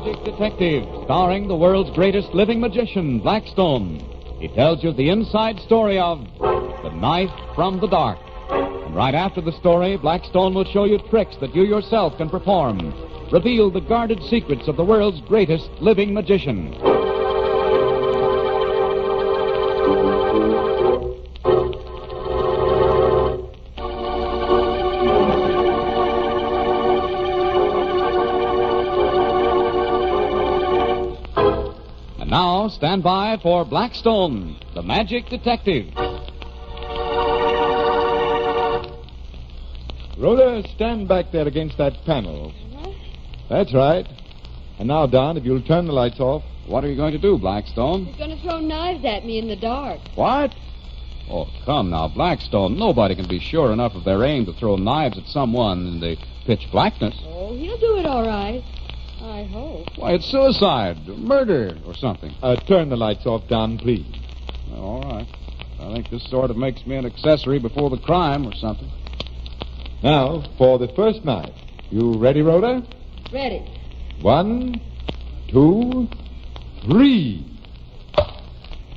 Magic Detective, starring the world's greatest living magician, Blackstone. He tells you the inside story of The Knife from the Dark. And right after the story, Blackstone will show you tricks that you yourself can perform. Reveal the guarded secrets of the world's greatest living magician. And now, stand by for Blackstone, the Magic Detective. Rhoda, stand back there against that panel. That's right. And now, Don, if you'll turn the lights off. What are you going to do, Blackstone? He's going to throw knives at me in the dark. What? Oh, come now, Blackstone. Nobody can be sure enough of their aim to throw knives at someone in the pitch blackness. Oh, he'll do it all right. I hope. Why, it's suicide, murder, or something. Turn the lights off, Don, please. Well, all right. I think this sort of makes me an accessory before the crime or something. Now, for the first knife. You ready, Rhoda? Ready. 1, 2, 3.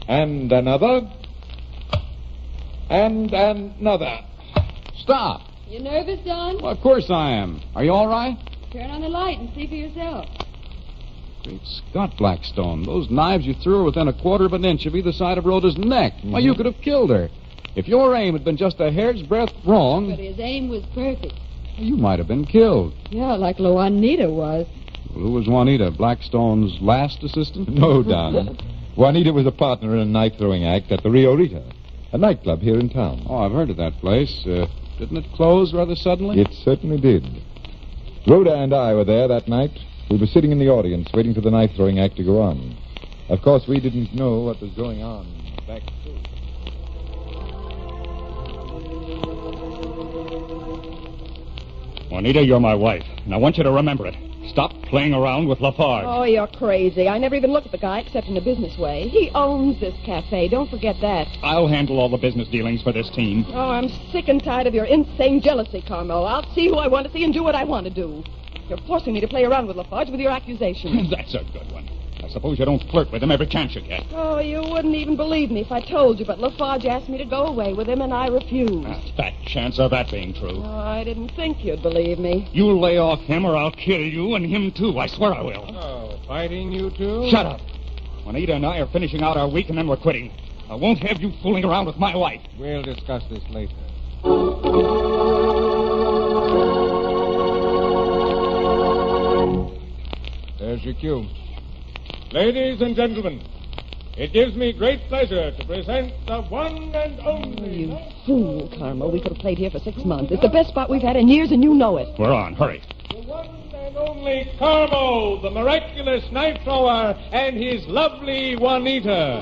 And another. And another. Stop. You nervous, Don? Well, of course I am. Are you all right? Turn on the light and see for yourself. Great Scott, Blackstone. Those knives you threw were within a quarter of an inch of either side of Rhoda's neck. Mm-hmm. Why, you could have killed her. If your aim had been just a hair's breadth wrong... But his aim was perfect. You might have been killed. Yeah, like Juanita was. Well, who was Juanita? Blackstone's last assistant? No, Don. Juanita was a partner in a knife-throwing act at the Rio Rita, a nightclub here in town. Oh, I've heard of that place. Didn't it close rather suddenly? It certainly did. Rhoda and I were there that night. We were sitting in the audience waiting for the knife-throwing act to go on. Of course, we didn't know what was going on backstage. Juanita, you're my wife, and I want you to remember it. Stop playing around with Lafarge. Oh, you're crazy. I never even looked at the guy except in a business way. He owns this cafe. Don't forget that. I'll handle all the business dealings for this team. Oh, I'm sick and tired of your insane jealousy, Carmel. I'll see who I want to see and do what I want to do. You're forcing me to play around with Lafarge with your accusations. That's a good one. I suppose you don't flirt with him every chance you get. Oh, you wouldn't even believe me if I told you, but Lafarge asked me to go away with him, and I refused. Fat chance of that being true. Oh, I didn't think you'd believe me. You'll lay off him or I'll kill you and him, too. I swear I will. Oh, fighting you two? Shut up. Juanita and I are finishing out our week, and then we're quitting. I won't have you fooling around with my wife. We'll discuss this later. There's your cue. Ladies and gentlemen, it gives me great pleasure to present the one and only... Oh, you fool, Carmel. We could have played here for 6 months. It's the best spot we've had in years, and you know it. We're on. Hurry. The one and only Carmo, the miraculous knife thrower, and his lovely Juanita.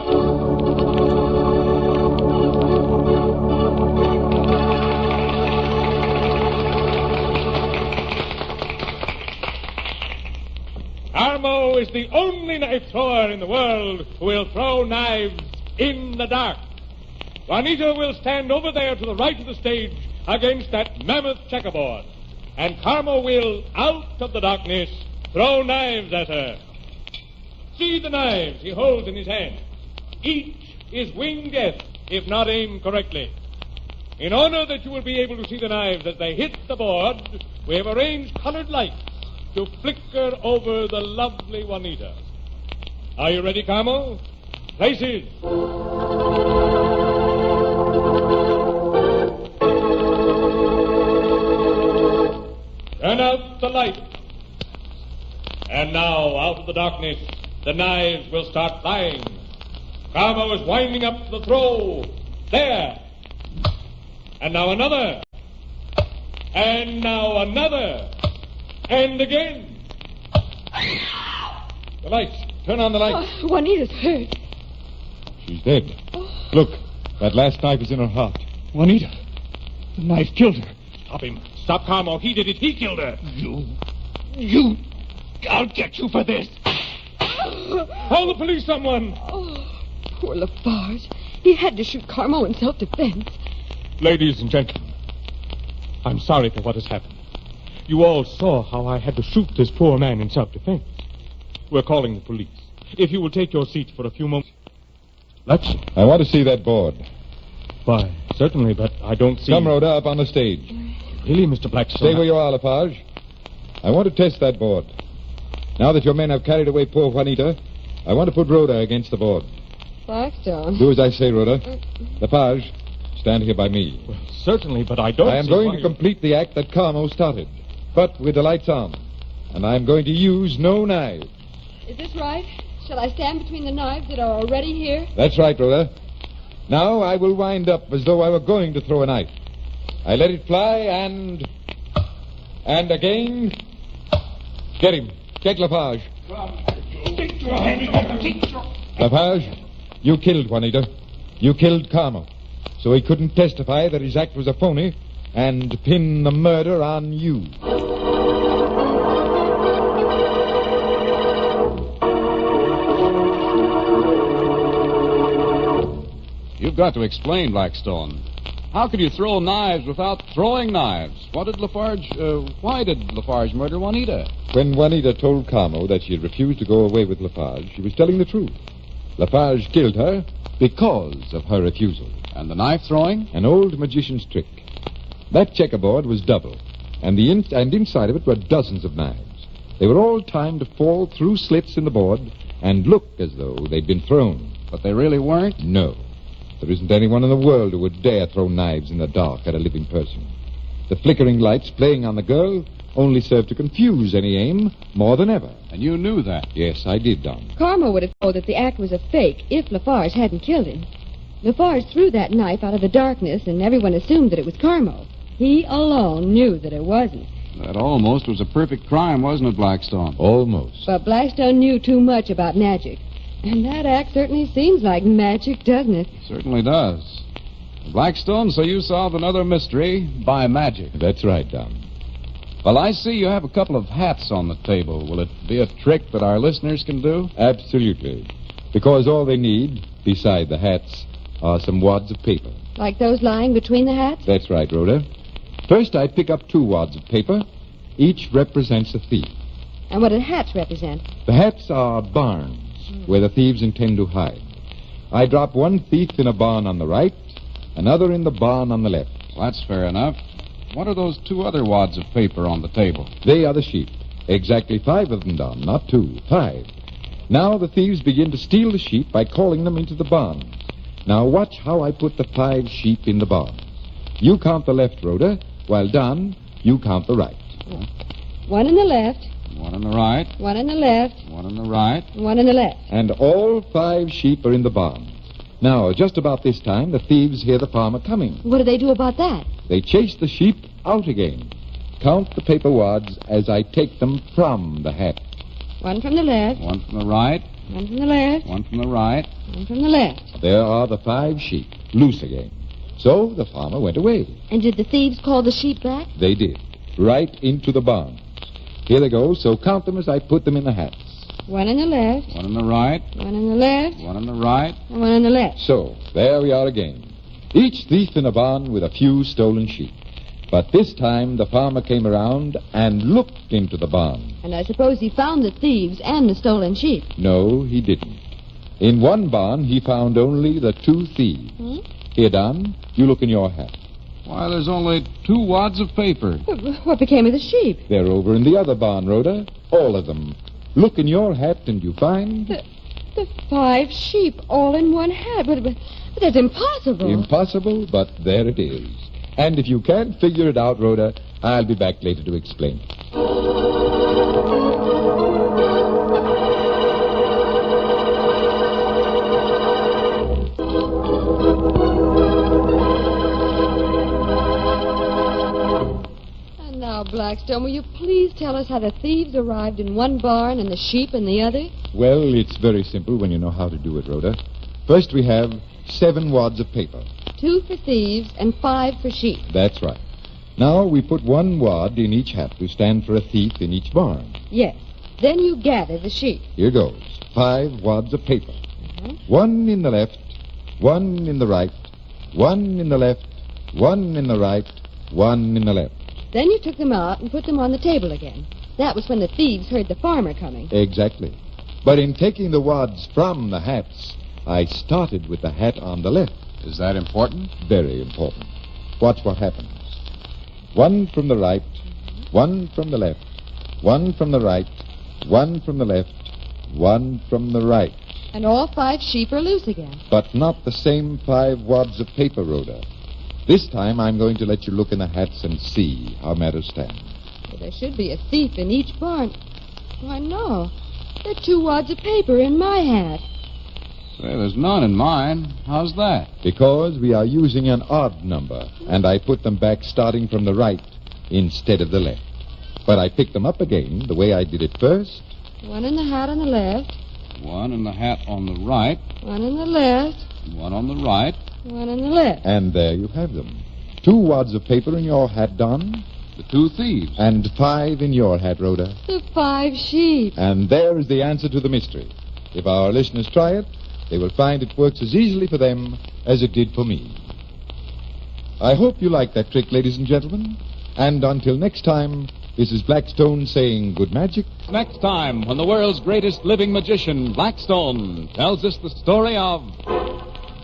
Carmo is the only knife thrower in the world who will throw knives in the dark. Juanita will stand over there to the right of the stage against that mammoth checkerboard. And Carmo will, out of the darkness, throw knives at her. See the knives he holds in his hand. Each is winged death if not aimed correctly. In order that you will be able to see the knives as they hit the board, we have arranged colored lights to flicker over the lovely Juanita. Are you ready, Carmo? Places. Turn out the light. And now, out of the darkness, the knives will start flying. Carmo is winding up to the throw. There. And now another. And now another. And again. The lights. Turn on the lights. Oh, Juanita's hurt. She's dead. Oh. Look, that last knife is in her heart. Juanita, the knife killed her. Stop him. Stop, Carmo. He did it. He killed her. You. I'll get you for this. Call the police, someone. Oh, poor Lafarge. He had to shoot Carmo in self-defense. Ladies and gentlemen, I'm sorry for what has happened. You all saw how I had to shoot this poor man in self-defense. We're calling the police. If you will take your seat for a few moments. Let's... I want to see that board. Why, certainly, but I don't see... Come, Rhoda, up on the stage. Really, Mr. Blackstone? Stay where you are, Lafarge. I want to test that board. Now that your men have carried away poor Juanita, I want to put Rhoda against the board. Blackstone. Do as I say, Rhoda. Lafarge, stand here by me. Well, certainly, but I don't I am see going why to complete the act that Carmo started, but with the lights on. And I am going to use no knives. Is this right? Shall I stand between the knives that are already here? That's right, Rhoda. Now I will wind up as though I were going to throw a knife. I let it fly and again. Get him. Get Lafarge. Lafarge, you killed Juanita. You killed Carmo. So he couldn't testify that his act was a phony and pin the murder on you. You've got to explain, Blackstone. How could you throw knives without throwing knives? Why did Lafarge murder Juanita? When Juanita told Carmo that she had refused to go away with Lafarge, she was telling the truth. Lafarge killed her because of her refusal. And the knife throwing? An old magician's trick. That checkerboard was double, and inside of it were dozens of knives. They were all timed to fall through slits in the board and look as though they'd been thrown. But they really weren't? No. There isn't anyone in the world who would dare throw knives in the dark at a living person. The flickering lights playing on the girl only served to confuse any aim more than ever. And you knew that? Yes, I did, Don. Carmo would have told that the act was a fake if Lafarge hadn't killed him. Lafarge threw that knife out of the darkness, and everyone assumed that it was Carmo. He alone knew that it wasn't. That almost was a perfect crime, wasn't it, Blackstone? Almost. But Blackstone knew too much about magic. And that act certainly seems like magic, doesn't it? Certainly does. Blackstone, so you solved another mystery by magic. That's right, Don. Well, I see you have a couple of hats on the table. Will it be a trick that our listeners can do? Absolutely. Because all they need, beside the hats, are some wads of paper. Like those lying between the hats? That's right, Rhoda. First, I pick up 2 wads of paper. Each represents a thief. And what do hats represent? The hats are barns where the thieves intend to hide. I drop one thief in a barn on the right, another in the barn on the left. Well, that's fair enough. What are those 2 other wads of paper on the table? They are the sheep. Exactly 5 of them, Don, not 2, 5. Now the thieves begin to steal the sheep by calling them into the barns. Now watch how I put the 5 sheep in the barns. You count the left, Rhoda, while Don, you count the right. One in the left, One on the right, one in the left, one on the right. one in the left. And all 5 sheep are in the barns. Now, just about this time, the thieves hear the farmer coming. What do they do about that? They chase the sheep out again. Count the paper wads as I take them from the hat. One from the left, One from the right, one from the left, one from the right. one from the left. There are the 5 sheep, loose again. So the farmer went away. And did the thieves call the sheep back? They did, right into the barns. Here they go, so count them as I put them in the hats. One in the left, One on the right, one in the left, one on the right. and one in the left. So, there we are again. Each thief in a barn with a few stolen sheep. But this time the farmer came around and looked into the barn. And I suppose he found the thieves and the stolen sheep. No, he didn't. In one barn, he found only the 2 thieves. Here, Don, you look in your hat. Why, there's only 2 wads of paper. What became of the sheep? They're over in the other barn, Rhoda. All of them. Look in your hat and you find... The 5 sheep all in one hat. But that's impossible. Impossible, but there it is. And if you can't figure it out, Rhoda, I'll be back later to explain it. And now, Blackstone, will you please tell us how the thieves arrived in one barn and the sheep in the other? Well, it's very simple when you know how to do it, Rhoda. First, we have 7 wads of paper. 2 for thieves and 5 for sheep. That's right. Now, we put 1 wad in each hat to stand for a thief in each barn. Yes. Then you gather the sheep. Here goes. 5 wads of paper. 1 in the left, 1 in the right, 1 in the left, 1 in the right, 1 in the left. Then you took them out and put them on the table again. That was when the thieves heard the farmer coming. Exactly. But in taking the wads from the hats, I started with the hat on the left. Is that important? Very important. Watch what happens. One from the right, one from the left, one from the right, one from the left, one from the right. And all 5 sheep are loose again. But not the same 5 wads of paper, Rhoda. This time I'm going to let you look in the hats and see how matters stand. Well, there should be a thief in each barn. Why, no. There are 2 wads of paper in my hat. Say, there's none in mine. How's that? Because we are using an odd number, and I put them back starting from the right instead of the left. But I picked them up again the way I did it first. 1 in the hat on the left. 1 in the hat on the right. 1 in the left. 1 on the right. 1 in the left. And there you have them. 2 wads of paper in your hat, Don. The 2 thieves. And 5 in your hat, Rhoda. The 5 sheep. And there is the answer to the mystery. If our listeners try it, they will find it works as easily for them as it did for me. I hope you like that trick, ladies and gentlemen. And until next time, this is Blackstone saying good magic. Next time, when the world's greatest living magician, Blackstone, tells us the story of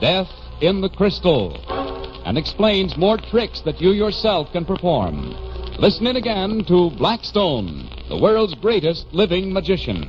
Death in the Crystal and explains more tricks that you yourself can perform. Listen in again to Blackstone, the world's greatest living magician.